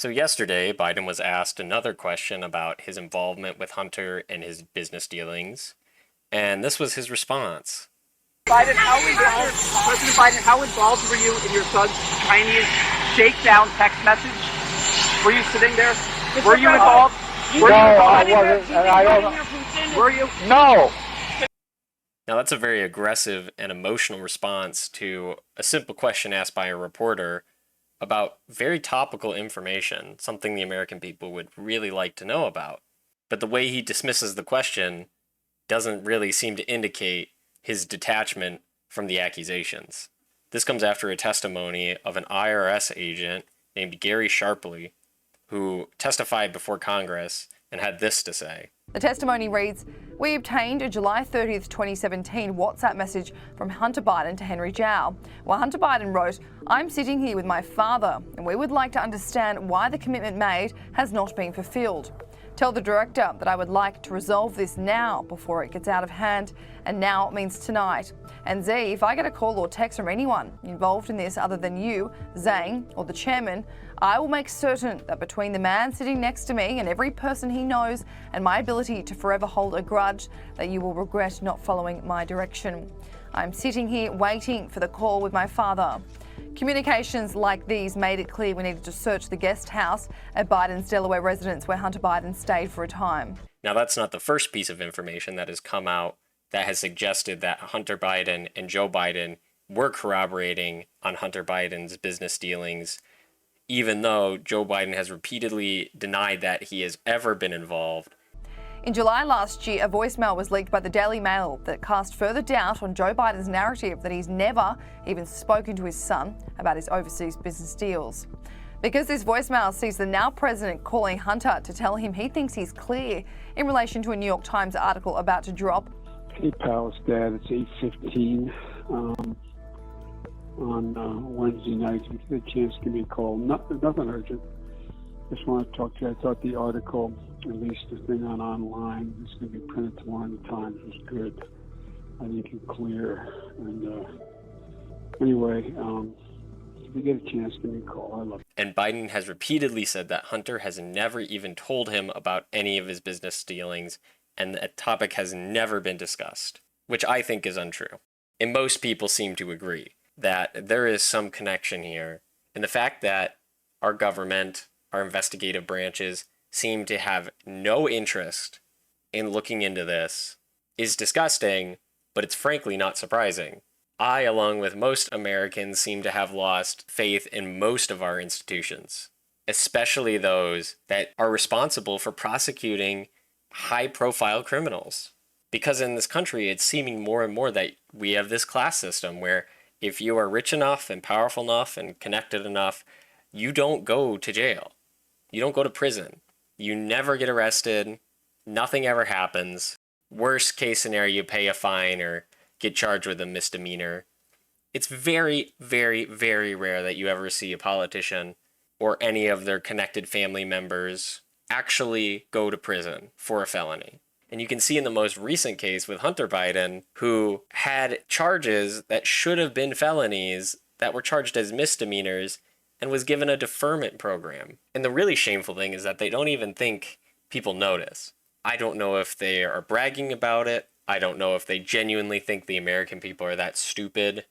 So yesterday, Biden was asked another question about his involvement with Hunter and his business dealings, and this was his response. President Biden, how involved were you in your son's Chinese shakedown text message? Were you sitting there? Were you involved? No, I wasn't, and I don't. Were you? No. Now, that's a very aggressive and emotional response to a simple question asked by a reporter about very topical information, something the American people would really like to know about. But the way he dismisses the question doesn't really seem to indicate his detachment from the accusations. This comes after a testimony of an IRS agent named Gary Sharpley, who testified before Congress and had this to say. The testimony reads, "We obtained a July 30th, 2017 WhatsApp message from Hunter Biden to Henry Zhao, where Hunter Biden wrote, 'I'm sitting here with my father, and we would like to understand why the commitment made has not been fulfilled. Tell the director that I would like to resolve this now before it gets out of hand, and now means tonight. And Z, if I get a call or text from anyone involved in this other than you, Zhang, or the chairman, I will make certain that between the man sitting next to me and every person he knows and my ability to forever hold a grudge, that you will regret not following my direction. I'm sitting here waiting for the call with my father.' Communications like these made it clear we needed to search the guest house at Biden's Delaware residence where Hunter Biden stayed for a time." Now, that's not the first piece of information that has come out that has suggested that Hunter Biden and Joe Biden were corroborating on Hunter Biden's business dealings, even though Joe Biden has repeatedly denied that he has ever been involved. In July last year, a voicemail was leaked by the Daily Mail that cast further doubt on Joe Biden's narrative that he's never even spoken to his son about his overseas business deals. Because this voicemail sees the now president calling Hunter to tell him he thinks he's clear in relation to a New York Times article about to drop. Hey, pal, it's Dad. It's 8:15 on Wednesday night. If you get a chance, give me a call. Nothing urgent. Just want to talk to you. I thought the article, at least the thing online, it's going to be printed tomorrow in the Times, was good. I think it's clear. And anyway, if you get a chance, give me a call. I love it. And Biden has repeatedly said that Hunter has never even told him about any of his business dealings, and the topic has never been discussed, which I think is untrue. And most people seem to agree that there is some connection here. And the fact that our government, our investigative branches, seem to have no interest in looking into this is disgusting, but it's frankly not surprising. I, along with most Americans, seem to have lost faith in most of our institutions, especially those that are responsible for prosecuting high-profile criminals. Because in this country, it's seeming more and more that we have this class system where if you are rich enough and powerful enough and connected enough, you don't go to jail. You don't go to prison. You never get arrested. Nothing ever happens. Worst case scenario, you pay a fine or get charged with a misdemeanor. It's very, very, very rare that you ever see a politician or any of their connected family members actually go to prison for a felony. And you can see in the most recent case with Hunter Biden, who had charges that should have been felonies that were charged as misdemeanors and was given a deferment program. And the really shameful thing is that they don't even think people notice. I don't know if they are bragging about it. I don't know if they genuinely think the American people are that stupid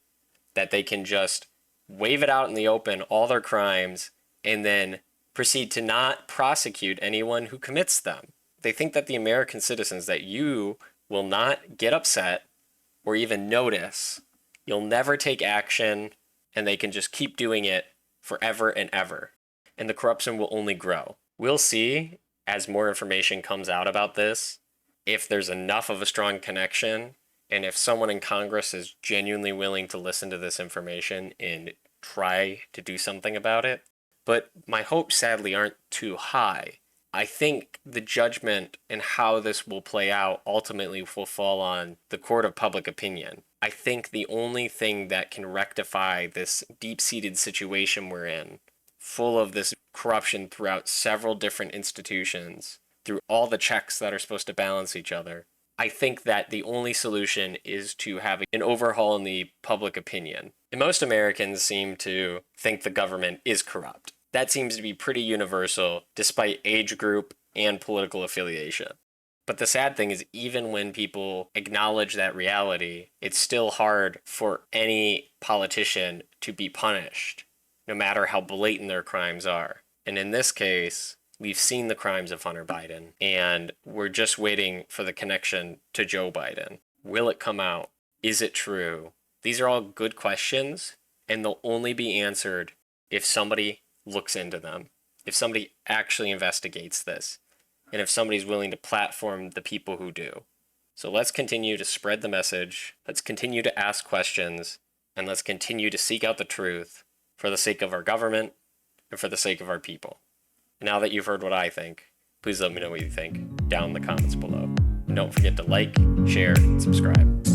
that they can just wave it out in the open, all their crimes, and then proceed to not prosecute anyone who commits them. They think that the American citizens, that you will not get upset or even notice. You'll never take action, and they can just keep doing it forever and ever. And the corruption will only grow. We'll see as more information comes out about this, if there's enough of a strong connection, and if someone in Congress is genuinely willing to listen to this information and try to do something about it. But my hopes sadly aren't too high. I think the judgment and how this will play out ultimately will fall on the court of public opinion. I think the only thing that can rectify this deep-seated situation we're in, full of this corruption throughout several different institutions, through all the checks that are supposed to balance each other, I think that the only solution is to have an overhaul in the public opinion. And most Americans seem to think the government is corrupt. That seems to be pretty universal, despite age group and political affiliation. But the sad thing is, even when people acknowledge that reality, it's still hard for any politician to be punished, no matter how blatant their crimes are. And in this case, we've seen the crimes of Hunter Biden, and we're just waiting for the connection to Joe Biden. Will it come out? Is it true? These are all good questions, and they'll only be answered if somebody looks into them, if somebody actually investigates this, and if somebody's willing to platform the people who do. So let's continue to spread the message, let's continue to ask questions, and let's continue to seek out the truth for the sake of our government and for the sake of our people. Now that you've heard what I think, please let me know what you think down in the comments below. And don't forget to like, share, and subscribe.